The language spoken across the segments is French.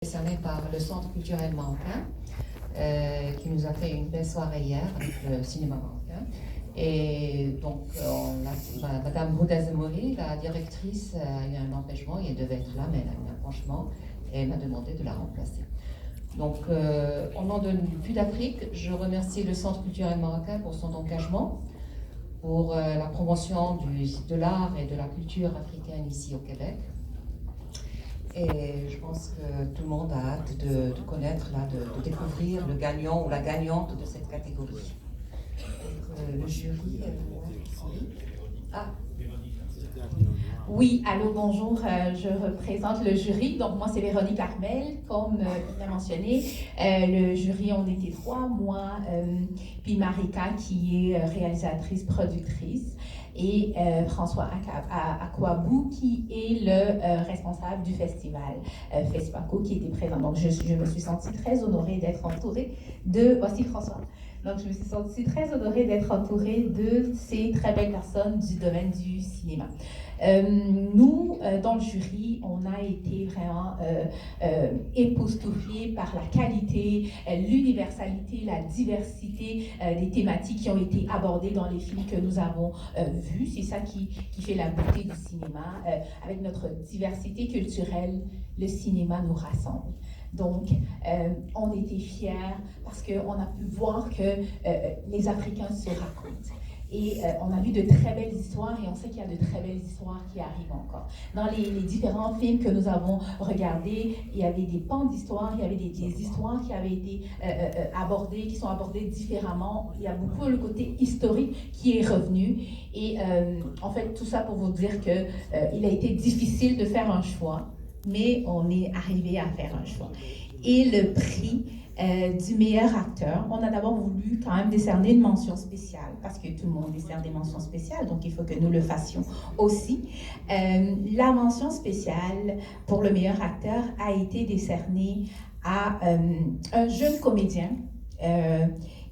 Décerné par le Centre culturel marocain, qui nous a fait une belle soirée hier avec le cinéma marocain. Et donc, Madame Bouda Zemmouri, la directrice, a eu un empêchement et elle devait être là, mais elle a eu un penchement et elle m'a demandé de la remplacer. Donc, au nom de Vue d'Afrique, je remercie le Centre culturel marocain pour son engagement, pour la promotion de l'art et de la culture africaine ici au Québec. Et je pense que tout le monde a hâte de connaître, de découvrir le gagnant ou la gagnante de cette catégorie. Le jury. Oui, allô, bonjour, je représente le jury. Donc, moi, c'est Véronique Armel, comme il l'a mentionné. Le jury, on était trois, moi, puis Marika, qui est réalisatrice, productrice, et François Akwabou, qui est le responsable du festival FESPACO, qui était présent. Donc, je me suis sentie très honorée d'être entourée de... Voici François. Donc, je me suis sentie très honorée d'être entourée de ces très belles personnes du domaine du cinéma. Nous, dans le jury, on a été vraiment époustouflés par la qualité, l'universalité, la diversité des thématiques qui ont été abordées dans les films que nous avons vus. C'est ça qui fait la beauté du cinéma. Avec notre diversité culturelle, le cinéma nous rassemble. Donc, on était fiers parce qu'on a pu voir que les Africains se racontent. Et on a vu de très belles histoires et on sait qu'il y a de très belles histoires qui arrivent encore. Dans les différents films que nous avons regardés, il y avait des pans d'histoire, il y avait des histoires qui avaient été abordées, qui sont abordées différemment. Il y a beaucoup le côté historique qui est revenu. Et en fait, tout ça pour vous dire qu'il a été difficile de faire un choix, mais on est arrivé à faire un choix. Et le prix du meilleur acteur, on a d'abord voulu quand même décerner une mention spéciale, parce que tout le monde décerne des mentions spéciales, donc il faut que nous le fassions aussi. La mention spéciale pour le meilleur acteur a été décernée à un jeune comédien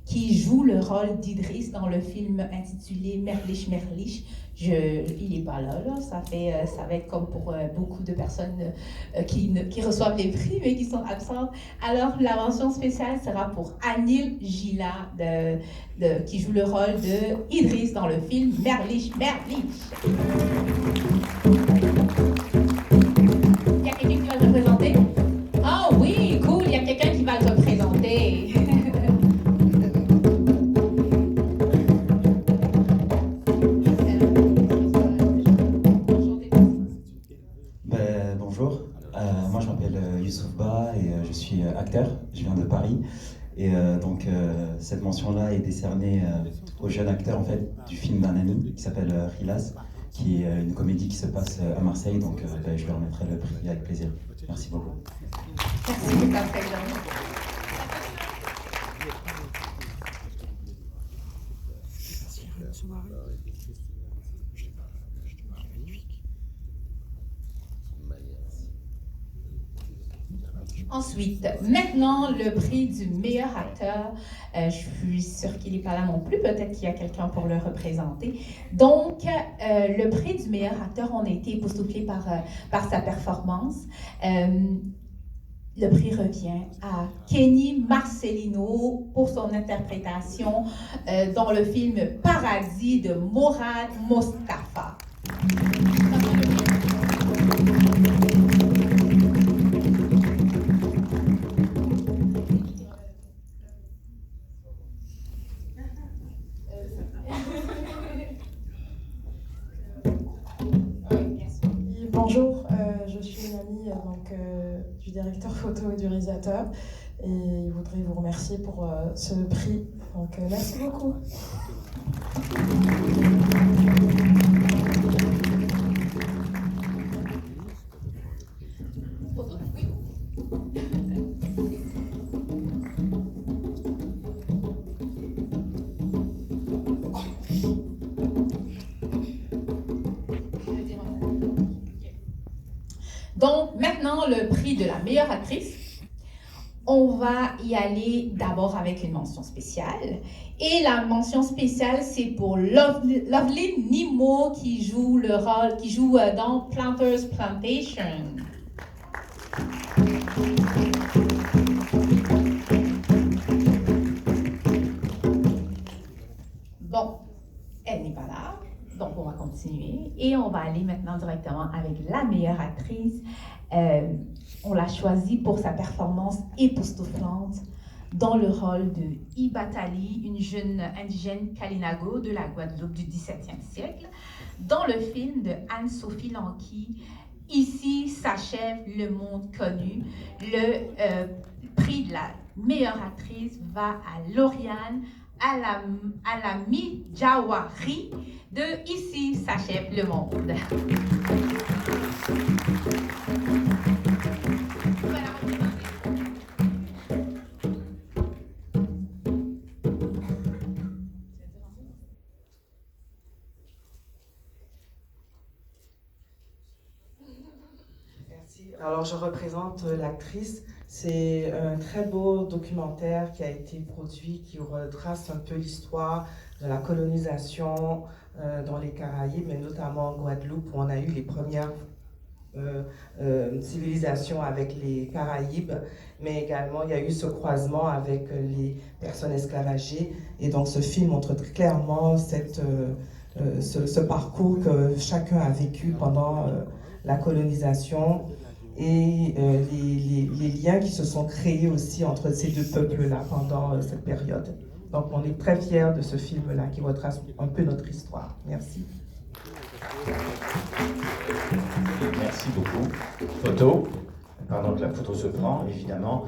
qui joue le rôle d'Idriss dans le film intitulé Merlich Merlich. Il n'est pas là, ça va être comme pour beaucoup de personnes qui reçoivent les prix mais qui sont absentes. Alors la mention spéciale sera pour Anil Gila qui joue le rôle de Idriss dans le film Merlich Merlich. Il y a quelqu'un qui va le représenter? Ah oui, cool, il y a quelqu'un qui va le représenter. Bonjour, moi je m'appelle Youssouf Ba et je suis acteur, je viens de Paris. Et donc cette mention-là est décernée au jeune acteur en fait, du film d'un ami qui s'appelle Rilas, qui est une comédie qui se passe à Marseille, donc je lui remettrai le prix avec plaisir. Merci beaucoup. Merci de ta présence. Ensuite, maintenant, le prix du meilleur acteur. Je suis sûre qu'il n'est pas là non plus. Peut-être qu'il y a quelqu'un pour le représenter. Donc, le prix du meilleur acteur, on a été époustouflés par sa performance. Le prix revient à Kenny Marcelino pour son interprétation dans le film Paradis de Morad Mostafa. Bonjour, je suis une amie du directeur photo et du réalisateur et il voudrait vous remercier pour ce prix. Donc merci beaucoup. Donc, maintenant, le prix de la meilleure actrice. On va y aller d'abord avec une mention spéciale. Et la mention spéciale, c'est pour Loveline Nimo qui joue dans Planters Plantation. Désirée. Et on va aller maintenant directement avec la meilleure actrice. On l'a choisie pour sa performance époustouflante dans le rôle de Ibatali, une jeune indigène Kalinago de la Guadeloupe du XVIIe siècle, dans le film de Anne-Sophie Lanqui, Ici s'achève le monde connu. Le prix de la meilleure actrice va à Lauriane Alami Jawari de Ici s'achève le monde. Alors, je représente l'actrice. C'est un très beau documentaire qui a été produit, qui retrace un peu l'histoire de la colonisation dans les Caraïbes, mais notamment en Guadeloupe, où on a eu les premières civilisations avec les Caraïbes, mais également il y a eu ce croisement avec les personnes esclavagées. Et donc, ce film montre très clairement ce parcours que chacun a vécu pendant la colonisation. Et les liens qui se sont créés aussi entre ces deux peuples-là pendant cette période. Donc on est très fiers de ce film-là qui retrace un peu notre histoire. Merci. Merci beaucoup. Photo. Pendant que la photo se prend, évidemment.